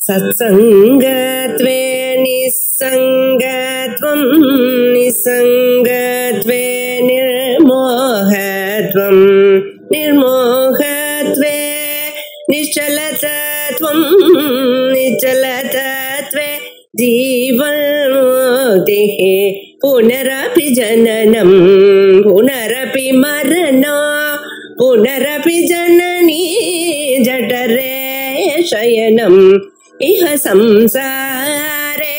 सत्संगत्वे निस्संगत्वं निस्संगत्वे निर्मोहत्वं निर्मोहत्वे निश्चलतत्वं निश्चलतत्वे जीवन्मुक्तिः पुनरपि जननं पुनरपि मरणं पुनरपि जननी जठरे शयनम् इह संसारे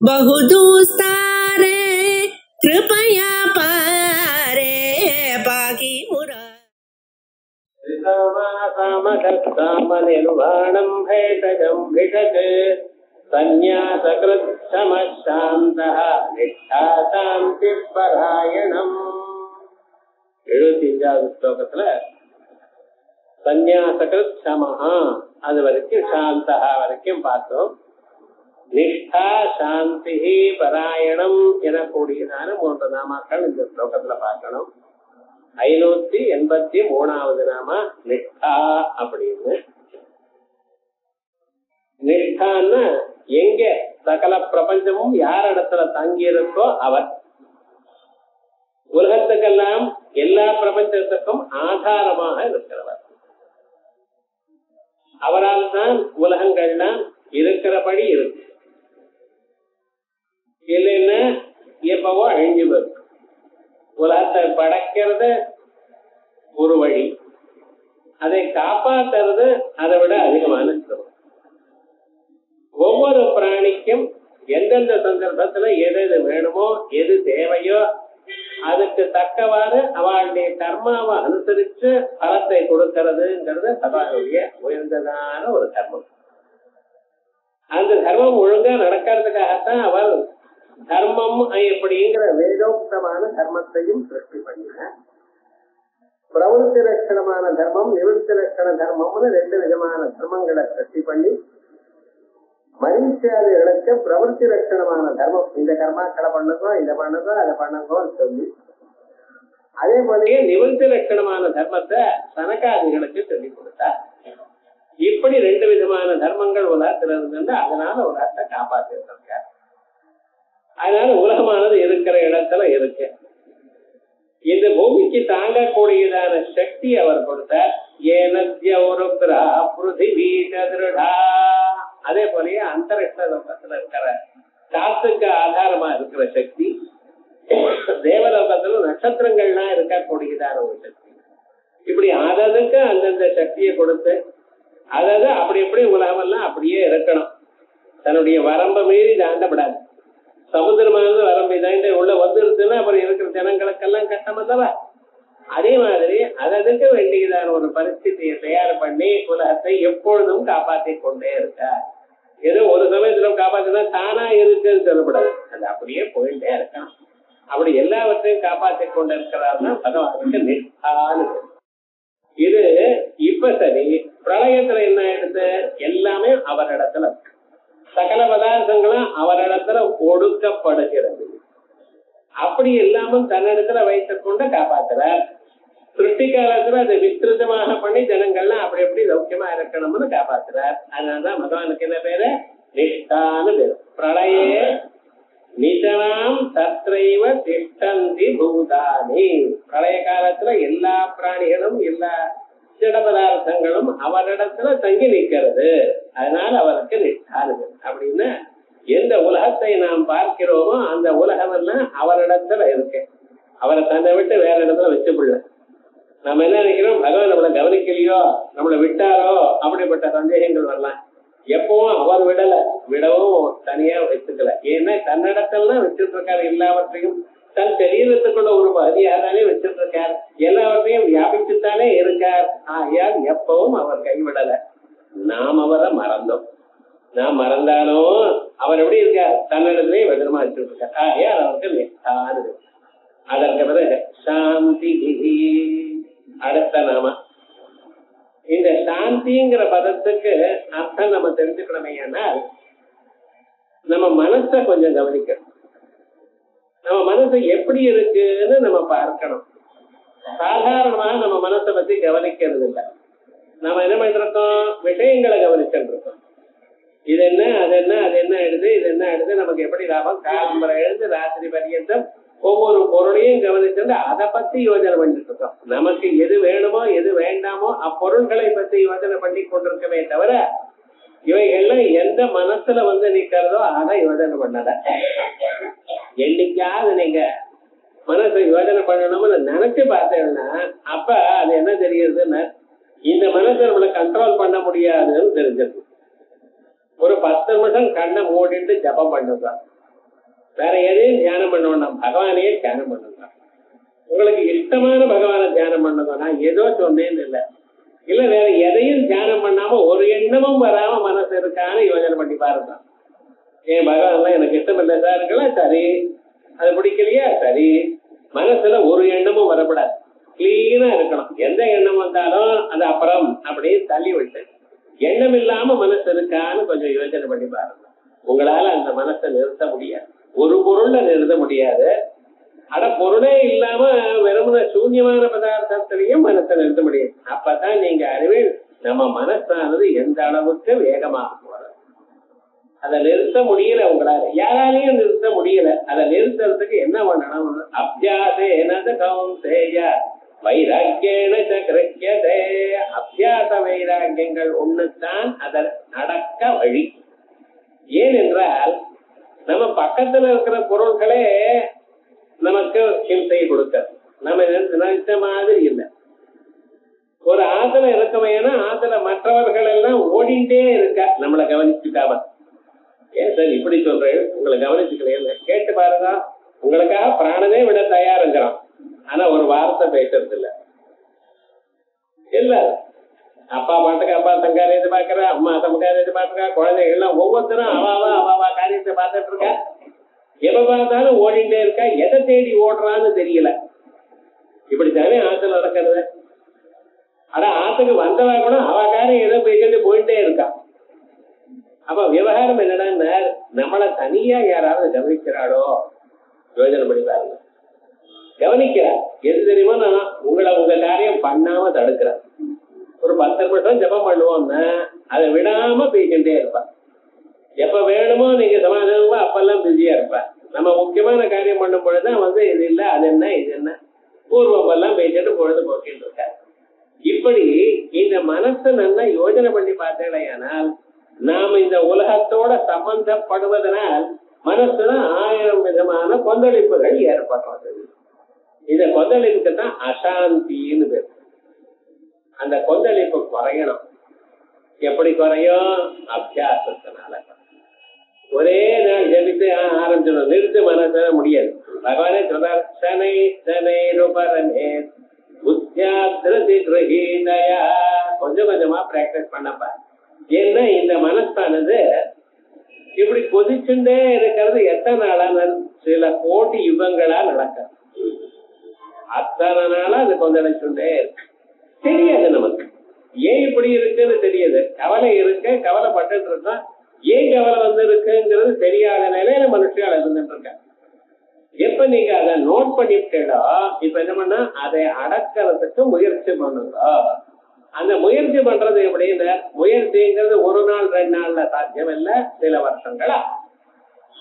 बहुदुस्तारे कृपया पारे पाहि निर्वाणं भेषजं भिषक् சந்நியாசகிருத்தமசாந்தः நிஷ்டாசாந்திபராயணம். 75வது ஸ்லோகத்துல சந்நியாசகிருத் சமஹா அது வரைக்கும் சாந்தஹா வரைக்கும் பார்த்தோம். நிஷ்டா சாந்தி பராயணம் எனக்கூடியதான 3 நாமாக்கள் இந்த ஸ்லோகத்துல பார்க்கணும். 583வது நாமா நிஷ்டா அப்படின்னு. நிஷ்டான்னா எங்க சகல பிரபஞ்சமும் யார் இடத்துல தங்கி இருக்கோ அவர். உலகத்துக்கெல்லாம் எல்லா பிரபஞ்சத்துக்கும் ஆதாரமாக இருக்கிறவர். அவரால் தான் உலகங்கள்லாம் இருக்கிறபடி இருக்கு. இல்லைன்னா எப்பவோ அழிஞ்சு வரும். உலகத்தை படைக்கிறது ஒரு வழி, அதை காப்பாற்றுறது அதை விட அதிகமான சிரமம். ஒவ்வொரு பிராணிக்கும் எந்தெந்த சந்தர்ப்பத்துல எது எது வேணுமோ எது தேவையோ அதுக்கு தக்கவாறு அவளுடைய கர்மாவை அனுசரிச்சு பலத்தை கொடுக்கிறதுங்கிறது சபாவுடைய உயர்ந்ததான ஒரு தர்மம். அந்த தர்மம் ஒழுங்கா நடக்கிறதுக்காகத்தான் அவள் தர்மம் எப்படிங்கிற வேதோக்தமான தர்மத்தையும் சிருஷ்டி பண்ணினார். பிரவருத்தி லட்சணமான தர்மம், நிவர்த்தி லட்சண தர்மம்னு 2 விதமான தர்மங்களை சிருஷ்டி பண்ணி மரியாதைகளுக்கு பிரவருத்தி லட்சணமான தர்மம், இந்த கர்மாக்களை பண்ணுங்கோ, இதை பண்ணுங்கோ, அதை பண்ணுங்கோன்னு சொல்லி, அதே போலயே நிவர்த்தி லட்சணமான தர்மத்தை சனகாதிகளுக்கு சொல்லி கொடுத்தார். இப்படி 2 விதமான தர்மங்கள் உலகத்துல இருந்து அதனால உலகத்தை காப்பாற்றிருக்கார். அதனால உலகமானது இருக்கிற இடத்துல இருக்கு. இந்த பூமிக்கு தாங்கக்கூடியதான சக்தி அவர் கொடுத்தார். அதே போலயே அந்தரிக்ஷ லோகத்துல இருக்கிற காத்துக்கு ஆதாரமா இருக்கிற சக்தி, தேவலோகத்துல நட்சத்திரங்கள்லாம் இருக்கக்கூடியதான ஒரு சக்தி. இப்படி அததுக்கு அந்தந்த சக்தியை கொடுத்து அதாவது அப்படி எப்படி உலகமெல்லாம் அப்படியே இருக்கணும். தன்னுடைய வரம்பை மீறி தாண்டப்படாது. சமுத்திரமானது வரம்பை தாண்டி உள்ள வந்துருச்சுன்னா அப்புறம் இருக்கிற ஜனங்களுக்கெல்லாம் கஷ்டம் அல்லவா? அதே மாதிரி அதற்கு வேண்டியதான ஒரு பரிஸ்திதியை தயார் பண்ணி உலகத்தை எப்பொழுதும் காப்பாற்றி கொண்டே இருக்கார். ஏதோ ஒரு சமயத்துல காப்பாத்தினா தானா இருக்குன்னு சொல்லப்படாது, அது அப்படியே போயிட்டே இருக்கான். அப்படி எல்லாவற்றையும் காப்பாற்றி கொண்டு இருக்கிறார்னா பகவானுக்கு நிஷ்டான்னு. இது இப்ப சரி, பிரளயத்துல என்ன ஆயிடுது? எல்லாமே அவரிடத்துல இருக்கு. சகல பதார்த்தங்களும் அவரிடத்துல ஒடுக்கப்படுகிறது. அப்படி எல்லாமும் தன்னிடத்துல வைத்துக் கொண்டு காப்பாத்துறார். சிருஷ்டி காலத்துல அதை விஸ்திருதமாக பண்ணி ஜனங்கள்லாம் அப்படி எப்படி சௌக்கியமா இருக்கணும்னு காப்பாத்துறார். அதனாலதான் பகவானுக்கு என்ன பேரு? நிஷ்டான்னு பேரு. பிரளயே நிஜனாம் தத்ரைவ திஷ்டந்தி பூதானி. பிரளய காலத்துல எல்லா பிராணிகளும் எல்லா திட பதார்த்தங்களும் அவரிடத்துல தங்கி நிற்கிறது. அதனால அவருக்கு நிஷ்டானு. அப்படின்னா எந்த உலகத்தை நாம் பார்க்கிறோமோ அந்த உலகம் எல்லாம் அவரிடத்துல இருக்கு. அவரை தன்னை விட்டு வேற இடத்துல வச்சுக்கொள்ள. நம்ம என்ன நினைக்கிறோம்? பகவான் நம்மளை கவனிக்கலையோ, நம்மளை விட்டாரோ, அப்படிப்பட்ட சந்தேகங்கள் வரலாம். எப்பவும் அவர் விடவும் தனியா வச்சுக்கல. ஏன்னா தன்னிடத்துல வச்சுட்டு இருக்காரு. எல்லாவற்றையும் தன் சரீரத்துக்குள்ள ஒரு பகுதியாதானே வச்சுட்டு இருக்கார். எல்லாவற்றையும் வியாபிச்சுத்தானே இருக்கார். ஆகையால் எப்பவும் அவர் கைவிடல. நாம் அவரை மறந்தோம். நாம் மறந்தாலும் அவர் எப்படி இருக்கார்? தன்னிடத்திலே பத்திரமா வச்சுட்டு இருக்கார். ஆகையால் அவருக்கு நிஷ்டானு. அதற்கு பிறகு சாந்தி. அடுத்த நாம இந்த சாந்திங்கிற பதத்துக்கு அர்த்தம் நம்ம தெரிஞ்சுக்கணுமே. ஆனால் நம்ம மனசை கொஞ்சம் கவனிக்கணும். நம்ம மனசு எப்படி இருக்குன்னு நம்ம பார்க்கணும். சாதாரணமா நம்ம மனசை பத்தி கவனிக்கிறது இல்லை. நம்ம என்ன பண்ணிருக்கோம்? விஷயங்களை கவனிச்சுட்டு இருக்கோம். இத என்ன அது என்ன அது என்ன ஆயிடுது இது என்ன ஆயிடுது நமக்கு எப்படி லாபம் காலம்பரை எழுந்து ராத்திரி பரியந்தம் ஒவ்வொரு பொருளையும் கவனிச்சுட்டு அதை பத்தி யோஜனை பண்ணிட்டு இருக்கோம். நமக்கு எது வேணுமோ எது வேண்டாமோ அப்பொருள்களை பத்தி யோஜனை பண்ணி கொண்டிருக்கவே தவிர இவைகள்லாம் எந்த மனசுல நிக்கிறதோ அதை யோஜனை பண்ணல. என்னைக்காவது நீங்க மனசை யோஜனை பண்ணணும்னு நினைச்சு பார்த்தேன்னா அப்ப அது என்ன தெரியுதுன்னா இந்த மனசை நம்மள கண்ட்ரோல் பண்ண முடியாதுன்னு தெரிஞ்சிருக்கு. ஒரு 10 நிமிஷம் கண்ணை மூடிட்டு ஜபம் பண்ணுங்க. வேற எதையும் தியானம் பண்ண வேண்டாம், பகவானையே தியானம் பண்ணுங்க. உங்களுக்கு இஷ்டமான பகவானை தியானம் பண்ணுங்க. நான் ஏதோ சொன்னேன்னு இல்லை, இல்ல வேற எதையும் தியானம் பண்ணாம ஒரு எண்ணமும் வராம மனசு இருக்கான்னு யோஜனை பண்ணி பாருங்க. ஏன் பகவான்லாம் எனக்கு இஷ்டம் இல்லை சார் இருக்கலாம், சரி. அது பிடிக்கலையா, சரி. மனசுல ஒரு எண்ணமும் வரக்கூடாது, கிளீனா இருக்கணும். எந்த எண்ணம் வந்தாலும் அது அப்புறம் அப்படியே தள்ளி விட்டு எண்ணம் இல்லாம மனசு இருக்கான்னு கொஞ்சம் யோசனை பண்ணி பாருங்க. உங்களால அந்த மனசை நிறுத்த முடியாது, ஒரு பொருள்ல நிறுத்த முடியாது. ஆனா பொருளே இல்லாம வெறுமன சூன்யமான பதார்த்தத்திலையும் மனசை நிறுத்த முடியாது. அப்பதான் நீங்க அறிவில் நம்ம மனசானது எந்த அளவுக்கு வேகமாக போறது. அதை நிறுத்த முடியல, உங்களால யாராலையும் நிறுத்த முடியல. அதை நிறுத்துறதுக்கு என்ன பண்ணணும்? அபியாசேன கௌந்தேய வைராக்கியேன கிருஹ்யதே. அபியாச வைராக்கியங்கள் ஒண்ணுதான் அதை நடக்க வழி. ஏனென்றால் நம்ம பக்கத்துல இருக்கிற பொருட்களே நமக்கு ஹிம்சை கொடுக்க நம்ம நினைச்ச மாதிரி இல்லை. ஒரு ஆத்துல இருக்கமையா ஆத்துல மற்றவர்கள் எல்லாம் ஓடிண்டே இருக்க நம்மளை கவனிச்சுக்காம. ஏன் சார் இப்படி சொல்றேன், உங்களை கவனிச்சுக்கலையே கேட்டு பாருங்க. உங்களுக்காக பிராணனே விட தயாருங்கிறான், ஆனா ஒரு வார்த்தை பேசுறது இல்ல. இல்ல அப்பா பாட்டுக்கு அப்பா தன் காரியத்தை பாக்குறா, அம்மா தம் காரியத்தை பாத்துக்கா, குழந்தைகள் எல்லாம் ஒவ்வொருத்தரும் அவாவா காரியத்தை பார்த்துட்டு இருக்கா. எப்ப பார்த்தாலும் ஓடிட்டே இருக்கா, எதை தேடி ஓடுறான்னு தெரியல. இப்படித்தானே ஆத்துல நடக்கிறது. ஆனா ஆத்துக்கு வந்தவா கூட அவ காரியம் ஏதோ பேசிட்டு போயிட்டே இருக்கா. அப்ப விவகாரம் என்னன்னா, நம்மள தனியா யாராவது கவனிக்கிறாளோ யோஜனை பண்ணி பாருங்க. கவனிக்கிறா எது தெரியுமா, நான் உங்களை உங்க காரியம் பண்ணாம தடுக்கிறேன். ஒரு 10 நிமிஷம் ஜபம் பண்ணுவோம்னா அதை விடாம பேசிட்டே இருப்பா. எப்ப வேணுமோ நீங்க சமாதானமா அப்பெல்லாம் பிஸியா இருப்பா. நம்ம முக்கியமான காரியம் பண்ணும் பொழுதுதான் இது இல்ல அது என்ன இது என்ன பூர்வம் எல்லாம் பேசிட்டு பொழுது போக்கிட்டு இருக்க. இப்படி இந்த மனசை நல்லா யோஜனை பண்ணி பார்த்தேனால் நாம இந்த உலகத்தோட சம்பந்தப்படுவதனால் மனசுல 1000 விதமான கொந்தளிப்புகள் ஏற்படுறது. இந்த கொந்தளிப்புக்கு தான் அசாந்தின்னு பேர். அந்த கொந்தளிப்பு குறையணும். எப்படி குறையும்? அபியாசத்தினால. ஒரே நாள் ஜபித்து ஆரம்பிச்சிடும், நிறுத்து மனச முடியாது. பகவானே சொல்றார், சனை சனை ரூபரனே புத்தியாத்ரதி கிரஹீதயா. கொஞ்சம் கொஞ்சமா பிராக்டிஸ் பண்ணப்பா. ஏன்னா இந்த மனசானது இப்படி கொதிச்சுட்டே இருக்கிறது எத்தனை நாளா? சில கோடி யுகங்களா நடக்க. அத்தனை நாளா அது கொந்தளிச்சுட்டே இருக்கு. தெரியாது நமக்கு ஏன் இப்படி இருக்குன்னு தெரியுது. கவலை இருக்கு, கவலைப்பட்டு இருக்கோம். ஏன் கவலை இருக்குங்கிறது தெரியாத நிலையில மனுஷியால் இருந்துட்டு இருக்க. எப்ப நீங்க அதை நோட் பண்ணிட்டோ இப்ப என்ன பண்ணா அதை அடக்கிறதுக்கு முயற்சி பண்ணுங்க. அந்த முயற்சி பண்றது எப்படின்னு, முயற்சிங்கிறது ஒரு நாள் 2 நாள்ல சாத்தியம் இல்ல, சில வருஷங்களா.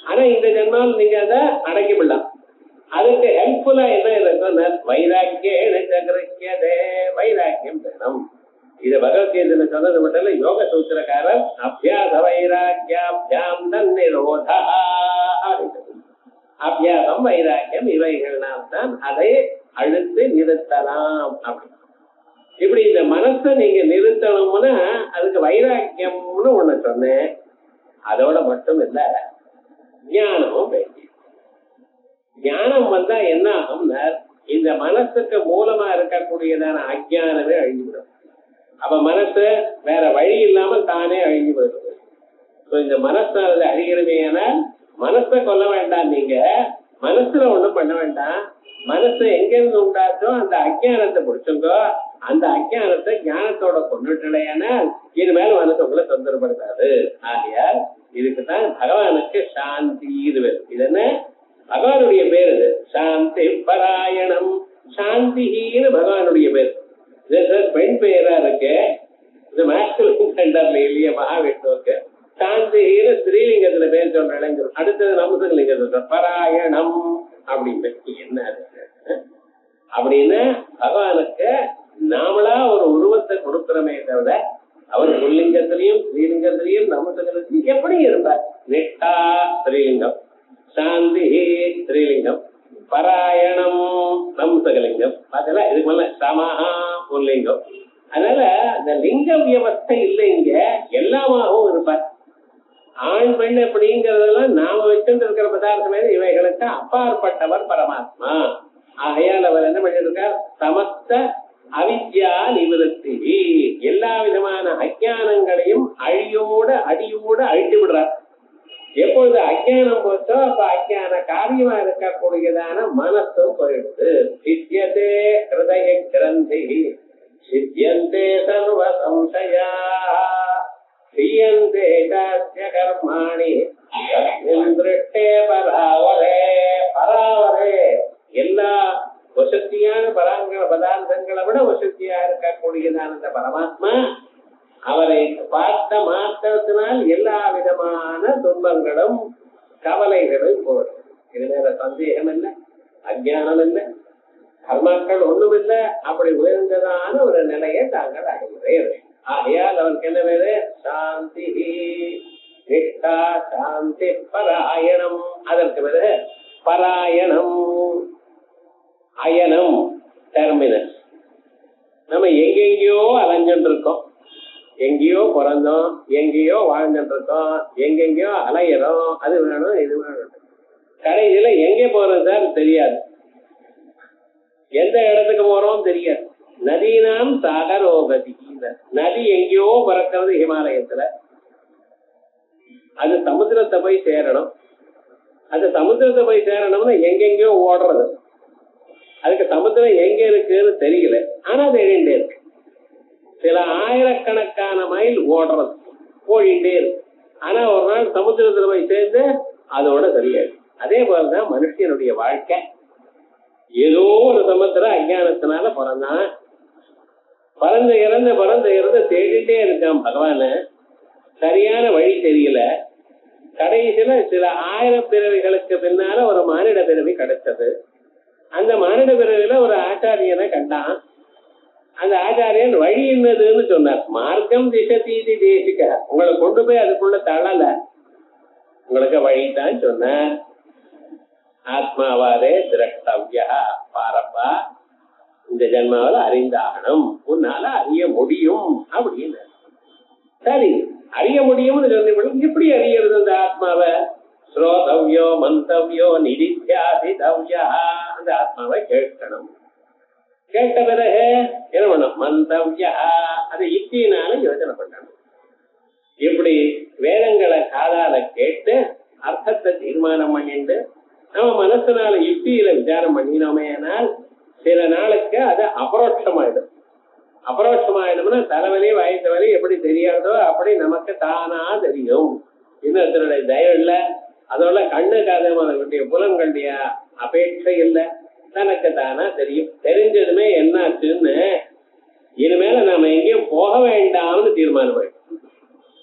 ஆனா இந்த ஜென்மாவில் நீங்க அதை அடக்கி விடலாம். அதுக்கு ஹெல்ப்ஃபுல்லா என்ன இருக்குன்னு வைராக்கியதே, வைராக்கியம் வேணும். இது பகவத்கீதையில சொன்னது மட்டும் இல்ல, யோக சூத்திரக்காரர் அபியாச வைராக்கியாபியாம் தன்னிரோதா. அபியாசம் வைராக்கியம் இவைகள்னால் தான் அதை அழுத்து நிறுத்தலாம். அப்படி இப்படி இந்த மனசை நீங்க நிறுத்தணும்னா அதுக்கு வைராக்கியம்னு ஒண்ணு சொன்னேன். அதோட மட்டும் இல்ல, ஞானமும் வேண்டிய. ஞானம் வந்தா என்ன ஆகும்னா இந்த மனசுக்கு மூலமா இருக்கக்கூடியதான அஜ்ஞானமே அழிஞ்சுவிடும். அப்ப மனசு வேற வழி இல்லாம தானே அழிஞ்சு போயிடுது. இந்த மனசானது அழிகிறமையான மனசை கொல்ல வேண்டாம். நீங்க மனசுல ஒண்ணும் பண்ண வேண்டாம். மனசு எங்கிருந்து உண்டாச்சோ அந்த அஜ்ஞானத்தை பிடிச்சுங்கோ. அந்த அஜ்ஞானத்தை ஞானத்தோட கொண்டுட்டலையானால் இது மேல மனசு உங்களை தொந்தரப்படுத்தாது. ஆகையால் இதுக்குதான் பகவானுக்கு சாந்தி. இது என்ன பகவானுடைய பேர்? இது சாந்தி பராயணம். சாந்தின்னு பகவானுடைய பேர். பெண் பெயரா இருக்கு. இது மாஸ்குலின் சென்டர்ல இல்லையா மகாவிஷ்ணுவுக்கு சாந்தி சொல்றேன். அடுத்தது நமுசகலிங்கம் சொல்ற பராயணம் அப்படின்னு. என்ன அப்படின்னு பகவானுக்கு நாமளா ஒரு உருவத்தை கொடுக்கிறோமே தவிர அவர் புல்லிங்கத்திலையும் ஸ்ரீலிங்கத்திலையும் நமுசகலிங்கம் எப்படி இருப்பார்? நிஷ்டா ஸ்ரீலிங்கம், சாந்தி ஸ்ரீலிங்கம், பராயணம் நமுசகலிங்கம். அதெல்லாம் இதுக்கு மேல சமஹா புல்லிங்கம். அதனால இந்த லிங்க வியவஸ்தை இல்லை, இங்க எல்லாமாகவும் இருப்பார். ஆண் பெண் அப்படிங்கறதெல்லாம் நாம வச்சுட்டு இருக்கிற பதார்த்தமே இவைகளுக்கு அப்பாற்பட்டவர் பரமாத்மா. ஆகையால் அவர் என்ன பண்ணிட்டு இருக்கார்? சமஸ்த அவித்யா நிவர்த்தி, எல்லா விதமான அஜானங்களையும் அடியோடு அழித்து விடுறார். எப்பொழுது அஜானம் போச்சோ அப்ப அஜான காரியமா இருக்கக்கூடியதான மனசும் போயிடுது. சித்தியதே ஹிருதய கிரந்தி சித்தியந்தே சர்வ சம்சயா ஸ்ரீயந்தே சாஸ்ய கர்மாணி திருஷ்டே பராவரே. பராவரே எல்லா வசதியான பதார்த்தங்களை விட வசதியா இருக்கக்கூடியதான அந்த பரமாத்மா அவரை பார்த்த மாத்திரத்தினால் எல்லா விதமான துன்பங்களும் கவலைகளும் போடும். இது நேர சந்தேகம் இல்லை, அஜானம் இல்லை, கர்மாக்கள் ஒண்ணும் இல்லை. அப்படி உயர்ந்ததான ஒரு நிலையை தாங்கள் அடைகிறேன். ஆகையால் அவருக்கு என்ன வேறு? சாந்தி நிஷ்டா சாந்தி பராயணம். அதற்கு பிறகு பராயணம் அயனம் டெர்மினஸ். நம்ம எங்கெங்கயோ அலைஞ்சுட்டு இருக்கோம், எங்கேயோ பிறந்தோம், எங்கேயோ வாழ்ந்துட்டு இருக்கோம், எங்கெங்கயோ அலையிறோம். அது வேணும் இது வேணும். கடைசியில எங்கே போறது சார் தெரியாது, எந்த இடத்துக்கு போறோம் தெரியாது. நதீனாம் சாகரோகதி. நதி எங்கேயோ பிறக்கிறது ஹிமாலயத்துல, அது சமுத்திரத்தை போய் சேரணும். அது சமுத்திரத்தை போய் சேரணும்னா எங்கெங்கயோ ஓடுறது. அதுக்கு சமுத்திரம் எங்க இருக்குன்னு தெரியல, ஆனா தேடிண்டே இருக்கு. சில ஆயிரக்கணக்கான மைல் ஓடுறது, போயிட்டே இருக்கு. ஆனா ஒரு நாள் சமுத்திரத்துல போய் சேர்ந்து அதோட தெரியாது. அதே போலதான் மனுஷனுடைய வாழ்க்கை. ஏதோ ஒரு சமுத்திரம் அஞ்ஞானத்தினால பிறந்தான், பறந்து இறந்து தேடிட்டே இருக்கான் பகவான. சரியான வழி தெரியல. கடைசியில சில ஆயிரம் பிறவிகளுக்கு பின்னால ஒரு மானிட பிறவி கிடைச்சது. அந்த மானிட பிறவில ஒரு ஆச்சாரியனை கண்டான். அந்த ஆச்சாரியன் வழி என்னதுன்னு சொன்னார். மார்க்கம் திசதீதி தேசிக்க, உங்களை கொண்டு போய் அதுக்குள்ள தள்ளல, உங்களுக்கு வழிதான் சொன்னார். ஆத்மாவாரே திரஷ்டவ்யா, பாரப்பா இந்த ஜென்மாவில அறிந்தாகணும், உன்னால அறிய முடியும் அப்படின்னு. சரி, அறிய முடியும்னு சொன்னீங்க. எப்படி அறியறது அந்த ஆத்மாவை? ஸ்ரோதவ்யோ மந்தவ்யோ நிதித்தியாசிதவ்யா, அந்த ஆத்மாவை கேட்கணும். கேட்ட பிறகு என்ன பண்ணும்? மந்தவ்யா, அதை யுக்தியினால யோசனை பண்ணணும். இப்படி வேதங்களை காதால கேட்டு அர்த்தத்தை தீர்மானம் பண்ணிட்டு நம்ம மனசுனால யுக்தியில விசாரம் பண்ணினோமே ஆனால் சில நாளுக்கு அது அபரோட்சமாயிடும். அபரோட்சமாயிடும்னா தலைவலி வயசு வலி எப்படி தெரியாதோ அப்படி நமக்கு தானா தெரியும். இன்னொருத்தருடைய தயவு இல்லை, அதோட கண்ணு காதவர்களுடைய புலன்களுடைய அபேட்சை இல்லை, தனக்கு தானா தெரியும். தெரிஞ்சதுமே என்னாச்சுன்னு இனிமேல நாம எங்கேயும் போக வேண்டாம்னு தீர்மானம் ஆயிடும்.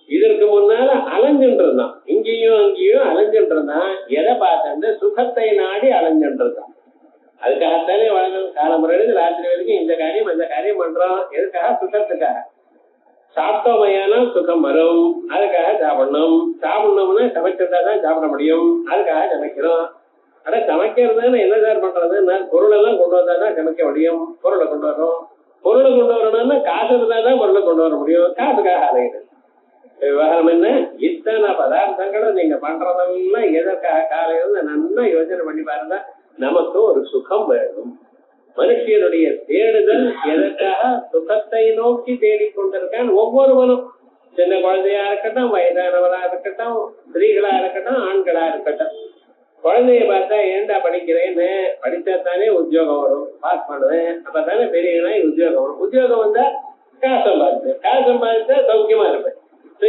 இதற்கு முன்னால அலைஞ்சுன்றதுதான், இங்கேயும் அங்கேயும் அலைஞ்சுன்றதுதான். எதை பார்த்து சுகத்தை நாடி அலைஞ்சுன்றதுதான். அதுக்காகத்தானே வளர்ந்து காலமுறையிலிருந்து ராத்திரி வரைக்கும் இந்த காரியம் அந்த காரியம் பண்றோம். எதுக்காக? சுகத்துக்காக. சாப்பிட்டோமையானா சுகம் வரும், அதுக்காக சாப்பிடணும். சாப்பிடணும்னா சமைச்சிருந்தா தான் சாப்பிட முடியும், அதுக்காக சமைக்கிறோம். ஆனா சமைக்கிறதுன்னு என்ன சார் பண்றதுன்னா பொருள் எல்லாம் கொண்டு வந்தா தான் சமைக்க முடியும். பொருளை கொண்டு வரோம், பொருளை கொண்டு வரணும்னா காசு இருந்தா தான் பொருளை கொண்டு வர முடியும். காசுக்காக அலையுது. விவகாரம் என்ன? இத்தனை பதார்த்தங்களும் நீங்க பண்றதெல்லாம் எதற்காக? காலையில நல்லா யோசனை பண்ணி பாருங்க. நமக்கு ஒரு சுகம் வேணும். மனுஷனுடைய தேடுதல் எதற்காக? சுகத்தை நோக்கி தேடிக்கொண்டிருக்கான் ஒவ்வொருவரும். சின்ன குழந்தையா இருக்கட்டும், வயதானவரா இருக்கட்டும், ஸ்திரீகளா இருக்கட்டும், ஆண்களா இருக்கட்டும். குழந்தைய பார்த்தா ஏண்டா படிக்கிறேன்னு, படிச்சா தானே உத்தியோகம் வரும், பாஸ் பண்ணுவேன், அப்பதானே பெரியனா உத்தியோகம் வரும். உத்தியோகம் வந்தா காசு சம்பாதிச்சா சௌக்கியமா இருப்பேன்.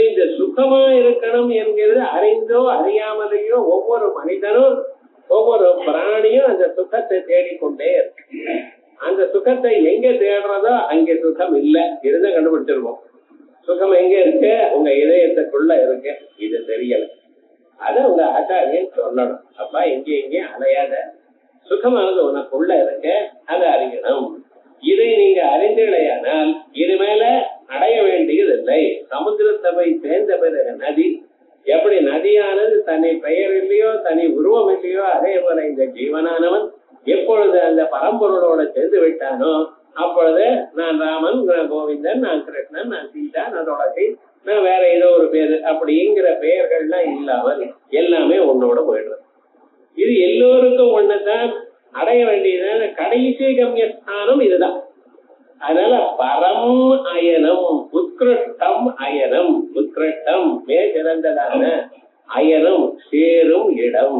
இந்த சுகமா இருக்கணும் என்கிறது அறிந்தோ அறியாமலையோ ஒவ்வொரு மனிதனும் ஒவ்வொரு பிராணியும் அந்த சுகத்தை தேடிக்கொண்டே இருக்கு. அந்த சுகத்தை எங்க தேடுறதோ அங்கே சுகம் இல்லை, இருந்தா கண்டுபிடிச்சிருவோம். சுகம் எங்க இருக்கு? உங்க இதயத்துக்குள்ள இருக்கு. இது தெரியல, அத உங்க சொல்லணும். அப்பா எங்கேயும் அலையாத, சுகமானது உனக்குள்ள இருக்க, அதை அறியணும். இதை நீங்க அறிந்தீர்களேயானால் இனிமேல அடைய வேண்டியதில்லை. சமுத்திரத்தை போய் சேர்ந்த பிறகு நதி எப்படி நதியானது தனி பெயர் இல்லையோ தனி உருவம் இல்லையோ, அதே போல இந்த ஜீவனானவன் எப்பொழுது அந்த பரம்பொருளோட சேர்ந்து விட்டானோ அப்பொழுது நான் ராமன், நான் கோவிந்தன், நான் கிருஷ்ணன், நான் சீதா, நான் துளசி, நான் வேற ஏதோ ஒரு பேரு அப்படிங்கிற பெயர்கள்லாம் இல்லாமல் எல்லாமே உன்னோட போயிடுறது. இது எல்லோருக்கும் ஒண்ணுதான், அடைய வேண்டியதான கடைசி கம்யஸ்தானம் இதுதான். அதனால பரம் அயனம், உத்கிருஷ்டம் அயனம், உத்கிருஷ்டம் சிறந்ததான, அயனம் சேரும் இடம்,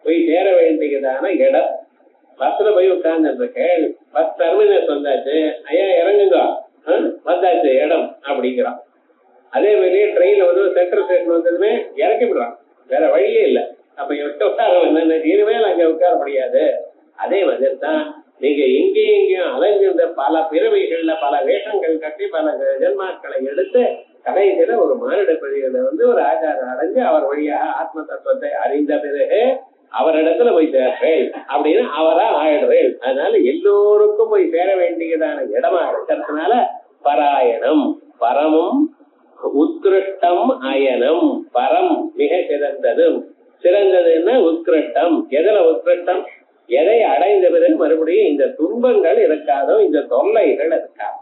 போய் சேர வேண்டியதான இடம். பஸ்ல போய் உட்கார்ந்து கேள், பஸ் டெர்மினஸ் வந்தாச்சு, ஐயா இறங்குங்க, வந்தாச்சு இடம் அப்படிங்கிறான். அதே மாதிரி ட்ரெயின்ல வந்து சென்ட்ரல் ஸ்டேஷன் வந்ததுமே இறக்கி விடுறான், வேற வழியே இல்லை. அப்ப உட்கார என்ன இனிமேல் அங்க உட்கார முடியாது. அதே மாதிரி தான் நீங்க எங்கேயும் அலைஞ்சிருந்த பல பிறவைகள்ல பல வேஷங்கள் கட்டி பல ஜென்மாக்களை எடுத்து கடைசியில ஒரு மானிட பிரிவுல வந்து ஒரு ஆச்சாரம் அடைஞ்சு அவர் வழியாக ஆத்ம தத்துவத்தை அறிந்த பிறகு அவரிடத்துல போய் சேர்றேன் அப்படின்னு அவரா ஆயிடுறேன். அதனால எல்லோருக்கும் போய் சேர வேண்டியதான இடமா இருக்கிறதுனால பராயணம், பரமும் உத்கிருஷ்டம் அயனம், பரம் மிக சிறந்தது. சிறந்ததுன்னா உத்கிருஷ்டம். எதுல உத்கிருஷ்டம்? எதை அடைந்த பிறகு மறுபடியும் இந்த துன்பங்கள் இருக்காதோ, இந்த தொல்லைகள் இருக்காது.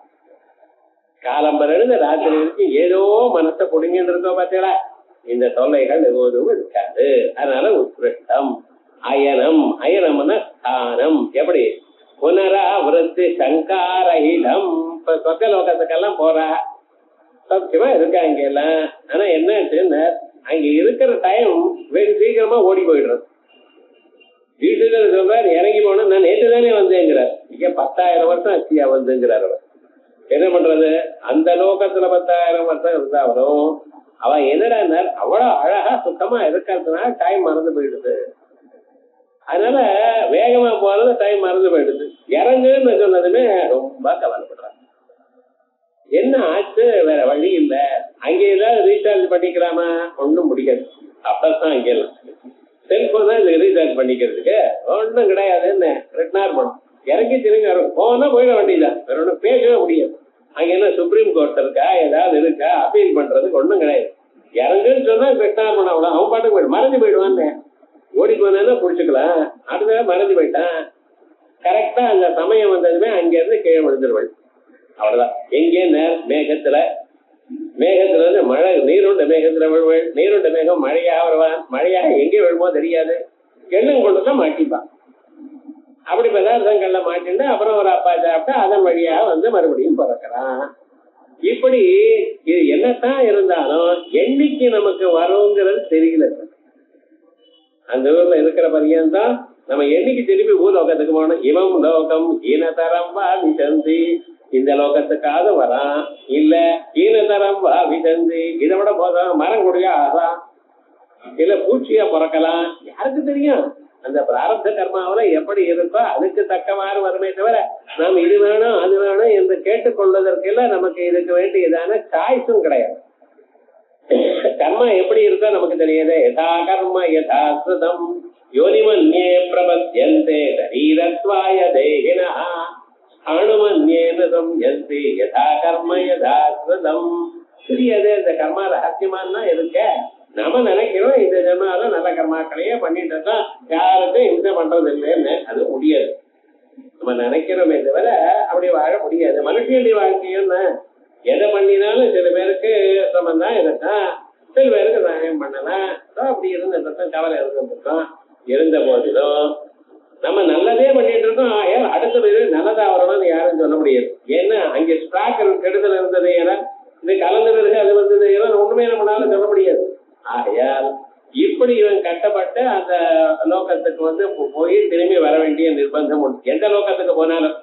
காலம்பரிலிருந்து ராத்திரி வரைக்கும் ஏதோ மனசை புடுங்கிட்டு இருக்கோம் பார்த்தீங்களா, இந்த தொல்லைகள் எப்போதும் இருக்காது. அதனால உத்கிருஷ்டம். அயனம், அயனம்னா ஸ்தானம். எப்படி? புனராவிருத்தி சங்காரஹிதம். இப்ப சொர்க்க லோகத்துக்கெல்லாம் போறா, சௌக்கியமா இருக்கா இங்க எல்லாம். ஆனா என்ன அங்க இருக்கிற டைம் வெகு சீக்கிரமா ஓடி போயிடுறது. வீட்டுல சொல்றாரு இறங்கி போனா நான் நேற்று தானே வந்தேங்கிறார். இங்க 10,000 வருஷம் ஆச்சியா வந்துங்கிறார். அவர் என்ன பண்றது? அந்த லோகத்துல 10,000 வருஷம் இருந்தாலும் அவன் என்னடா அவ்வளவு அழகா சுத்தமா இருக்கிறதுனால டைம் மறந்து போயிடுது. அதனால வேகமா போறது டைம் மறந்து போயிடுது. இறங்குன்னு சொன்னதுமே ரொம்ப கவலைப்படுறாங்க. என்ன ஆச்சு? வேற வழி இல்ல. அங்கே ஏதாவது ரீசார்ஜ் பண்ணிக்கலாமா? ஒண்ணும் முடியாது. அப்பதான் அங்கே எல்லாம் செல்போன் தான் இதுக்கு ரீசார்ஜ் பண்ணிக்கிறதுக்கு ஒன்றும் கிடையாது. என்ன ரிட்டர்ன் பண்ணும், இறங்கி திரும்பி போனா போயிட வேண்டியதான், வேற ஒன்றும் பேசவே முடியாது. அங்க என்ன சுப்ரீம் கோர்ட் இருக்கா, ஏதாவது இருக்கா அப்பீல் பண்றதுக்கு? ஒன்றும் கிடையாது. இறங்குன்னு சொன்னா ரிட்டர்ன் பண்ண அவ்வளோ, அவன் பாட்டுக்கு போயிடும், மறைஞ்சு போயிடுவான்னு. ஓடி போனா பிடிச்சிக்கலாம், அடுத்த மறைஞ்சு போயிட்டான். கரெக்டா அந்த சமயம் வந்ததுமே அங்க இருந்து கீழே விழுந்துருவாள். அவ்வளவுதான். எங்கே மேகத்துல இருந்து மழை, நீருண்ட மேகத்துல விழுவள். நீருண்ட மேகம் மழையாக வருவான். மழையாக எங்கே விழுமோ தெரியாது, எண்ணம் கொண்டுதான் மாட்டிப்பான். அப்படி பதார்த்தங்கள்ல மாட்டிட்டு அப்புறம் ஒரு அப்பா சாப்பிட்டா அதன் வழியாக வந்து மறுபடியும் பிறக்கிறான். இப்படி இது என்னத்தான் இருந்தாலும் என்னைக்கு நமக்கு வருங்கிறது தெரியல. அந்த ஊர்ல இருக்கிற பரியந்தான் நம்ம என்னைக்கு திருப்பி பூலோகத்துக்கு போனோம். இவம் லோகம் ஈனதரம் வா விசந்தி, இந்த லோகத்துக்காக வரான். இல்ல ஈனதரம் வா விசந்தி, இதை விட போதும் மரம் கொடியா ஆகலாம், இல்ல பூச்சியா பிறக்கலாம், யாருக்கு தெரியும்? அந்த பிராரப்த கர்மாவில எப்படி இருக்கோ அதுக்கு தக்கவாறு வருமே தவிர நாம் இது வேணும் அது வேணும் என்று கேட்டுக்கொள்வதற்கெல்லாம் நமக்கு இதுக்கு வேண்டியதான சாய்ஸும் கிடையாது. கர்மா எப்படி இருக்கோ நமக்கு தெரியாது. யதா கர்ம யதா ஸ்ருதம் யோனிமன்யே பிரபத்யந்தே சரீரத்வாய தேகினஹ அணுமன்யேன சம்யந்தி யதா கர்ம யதா ஸ்ருதம். தெரியாது இந்த கர்மா ரகசியமானா இருக்க. நம்ம நினைக்கிறோம் இந்த ஜென்மால நல்ல கர்மாக்களையே பண்ணிட்டு இருக்கோம், யாருக்கும் இம்சை பண்றது இல்லைன்னு. அது முடியாது. நம்ம நினைக்கிறோமே தவிர அப்படி வாழ முடியாது. மனுஷனுடைய வாழ்க்கையும் எதை பண்ணினாலும் சில பேருக்கு சிரமம் தான் இருக்கா, சில பேருக்கு நியாயம் பண்ணலாம். அப்படி இருந்துட்டோம், கவலை இருந்துட்டோம். இருந்த போதிலும் நம்ம நல்லதே பண்ணிட்டு இருக்கோம். அடுத்த பேரு நல்லதா வரணும்னு யாரும் சொல்ல முடியாது. ஏன்னா அங்கே ஸ்டாக் கெடுதல் இருந்தது, ஏன்னா இது கலந்த பிறகு அது வந்தது, ஏன்னா ஒண்ணுமே நம்மளால சொல்ல முடியாது. ஆகையால் இப்படி இவன் கட்டப்பட்டு அந்த லோகத்துக்கு வந்து போய் திரும்பி வர வேண்டிய நிர்பந்தம் உண்டு. எந்த லோகத்துக்கு போனாலும்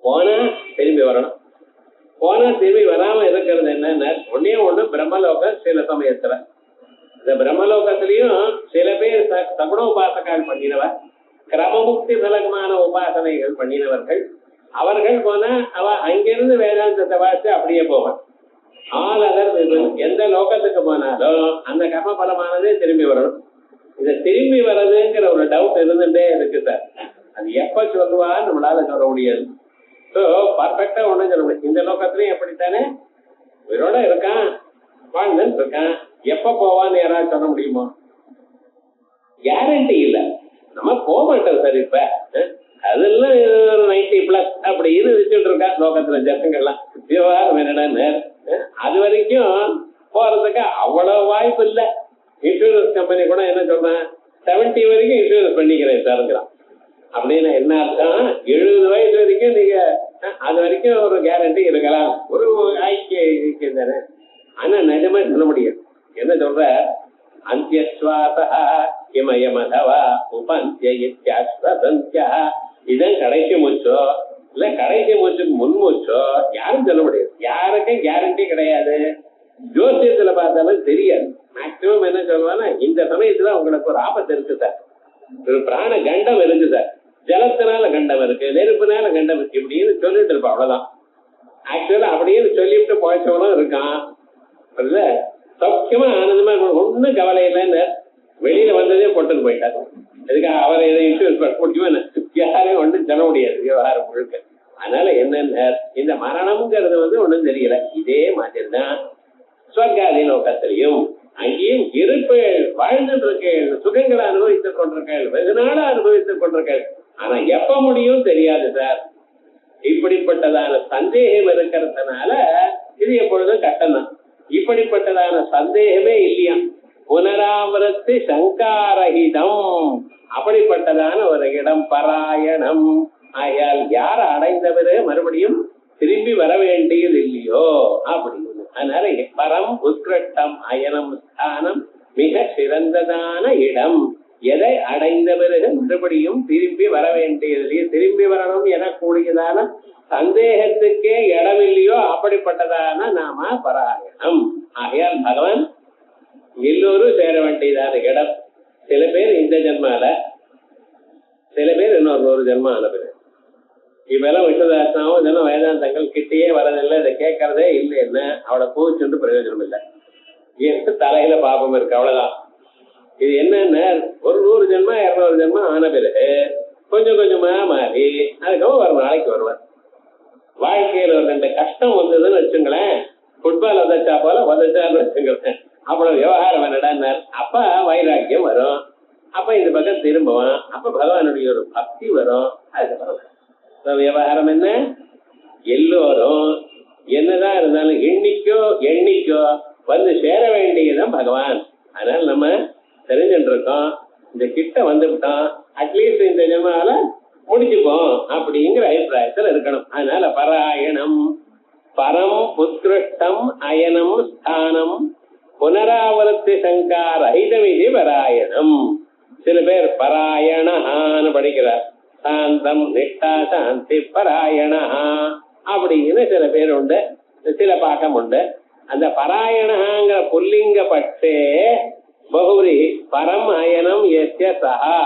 போனா திரும்பி வரணும். போனா திரும்பி வராம இருக்கிறது என்னன்னா ஒன்னே ஒண்ணு பிரம்மலோகம். சில சமயத்துல இந்த பிரம்மலோகத்திலையும் சில பேர் சகுண உபாசகால் பண்ணினவர், கிரமமுக்தி பலகமான உபாசனைகள் பண்ணினவர்கள். அவர்கள் போனா அவ அங்கிருந்து வேதாந்தத்தை வாசி அப்படியே போவான். ஆல் அதர் எந்த லோகத்துக்கு போனாலும் அந்த கர்ம பலமானதே திரும்பி வரணும். இத திரும்பி வர்றதுங்கிற ஒரு டவுட் இருந்துட்டே இருக்கு சார். அது எப்ப சொல்லுவான்னு நம்மளால சொல்ல முடியாது. சோ பர்ஃபெக்டா ஒண்ணு சொல்ல முடியும். இந்த லோகத்திலயும் எப்படித்தானே உயிரோட இருக்கான், வாழ்ந்துட்டு இருக்கான். எப்ப போவான்னு யாராவது சொல்ல முடியுமோ? கேரண்டி இல்ல. நம்ம போக மாட்டோம் சார். இப்ப அதெல்லாம் 90+ அப்படின்னு வச்சுட்டு இருக்கா லோகத்துல ஜனங்கள்லாம். விவகாரம் என்னடா, அது வரைக்கும் போறதுக்கு அவ்வளவு வாய்ப்பு இல்ல. இன்சூரன்ஸ் கம்பெனி கூட என்ன சொல்றேன், 70 வரைக்கும் இன்சூரன்ஸ் பண்ணிக்கிறேன் சாருங்கிறான். அப்படின்னு என்ன அர்த்தம்? 70 வயசு வரைக்கும் நீங்க அது வரைக்கும் ஒரு கேரண்டி இருக்கலாம், ஒரு ஐக்கியம் தானே. ஆனா நிஜமா சொல்ல முடியும். என்ன சொல்ற, அந்தியஸ்வாசா கிமயமதவா உபந்தியா, இதான் கடைசி மூச்சோ இல்ல கடைசி மூச்சுக்கு முன் மூச்சோ யாரும் சொல்ல முடியாது. யாருக்கும் கேரண்டி கிடையாது. ஜோசியத்துல பார்த்தாலும் தெரியாது. மேக்சிமம் என்ன சொல்லுவாங்கன்னா, இந்த சமயத்துல உங்களுக்கு ஒரு ஆபத்து இருக்கு சார், ஒரு பிராண கண்டம் இருக்கு சார், ஜலத்தினால கண்டம் இருக்கு, நெருப்புனால கண்டம் இருக்கு, இப்படின்னு சொல்லிட்டு இருப்பா. அவ்வளவுதான். ஆக்சுவலா அப்படின்னு சொல்லிவிட்டு போய்ச்சவனும் இருக்கான். சௌக்கியமா ஆனந்தமா ஒன்னும் கவலை இல்லைன்னு வெளியில வந்ததே போட்டுன்னு போயிட்டாரு. அதுக்கு அவரை எதை இன்சூரன்ஸ் பண்ண முடியுமா? யாரையும் ஒன்றும் சொல்ல முடியாது விவகாரம் முழுக்க. அதனால என்னென்ன இந்த மரணம்ங்கிறது ஒண்ணும் தெரியல. இதே மாதிரி தான் ஸ்வர்காதி லோகத்திலையும் அங்கேயும் இருப்பேள், வாழ்ந்துட்டு இருக்கேள், சுகங்களை அனுபவித்துக் கொண்டிருக்கேள், வெகு நாளா அனுபவித்துக் கொண்டிருக்கேள். ஆனா எப்ப முடியும் தெரியாது சார். இப்படிப்பட்டதான சந்தேகம் இருக்கிறதுனால இது எப்பொழுதும் கஷ்டம் தான். இப்படிப்பட்டதான சந்தேகமே இல்லையா. புனராவரத்து சங்காரஹிதம், அப்படிப்பட்டதான ஒரு இடம் பராயணம். ஆயால் யார அடைந்தவரு மறுபடியும் திரும்பி வர வேண்டியது இல்லையோ அப்படின்னு. அதனால பரம் உத்கிருஷ்டம் அயனம் ஸ்தானம், மிக சிறந்ததான இடம். எதை அடைந்த பிறகு மறுபடியும் திரும்பி வர வேண்டியது, திரும்பி வரணும் எனக்கூடியதான சந்தேகத்துக்கே இடம் இல்லையோ அப்படிப்பட்டதான நாம பராயணம். ஆகையால் பகவான் எல்லோரும் சேர வேண்டியதான இடம். சில பேர் இந்த ஜென்மால, சில பேர் இன்னொரு ஜென்மம் ஆனது. இப்பெல்லாம் விஷ்ணுதாசனாவும் தினம் வேதாந்தங்கள் கிட்டேயே வரதில்லை, இதை கேட்கறதே இல்லை. என்ன அவளை பூச்சுட்டு பிரயோஜனம் இல்லை, எட்டு தலையில பாபம் இருக்கு, அவ்வளவுதான். இது என்னன்னா ஒரு 100 ஜென்மா 200 ஜென்மா ஆன பிறகு கொஞ்சம் கொஞ்சமா மாறி அதுக்கப்புறம் ஒரு நாளைக்கு வருவார். வாழ்க்கையில ஒரு 2 கஷ்டம் வந்ததுன்னு வச்சுங்களேன், ஃபுட்பால் உதச்சா போல உதச்சான்னு வச்சுங்களேன், அவ்வளவு விவகாரம் என்னடா. அப்ப வைராக்கியம் வரும், அப்ப இந்த பக்கம் திரும்புவான், அப்ப பகவானுடைய ஒரு பக்தி வரும். அதுக்கப்புறம் விவகாரம் என்ன, எல்லோரும் என்னதான் இருந்தாலும் எண்ணிக்கோ வந்து சேர வேண்டியதுதான் பகவான். அதனால நம்ம தெரிஞ்சுட்டு இருக்கோம், இந்த கிட்ட வந்துவிட்டோம், அட்லீஸ்ட் இந்த ஜென்மால முடிச்சுப்போம் அப்படிங்கிற அபிப்பிராயத்தில் இருக்கணும். அதனால பராயணம் பரம் உத்கிருஷ்டம் அயனம் ஸ்தானம் புனராவர்த்தி சங்கார ஐதமிதி பராயணம். சில பேர் பராயணான்னு படிக்கிறார், சாந்தம் நிஷ்டா சாந்தி பராயணா அப்படின்னு சில பேர் உண்டு, சில பாக்கம் உண்டு. அந்த பராயணங்கிற புல்லிங்க பட்சே பகுரி பரம் அயனம் எஸ்ய சஹா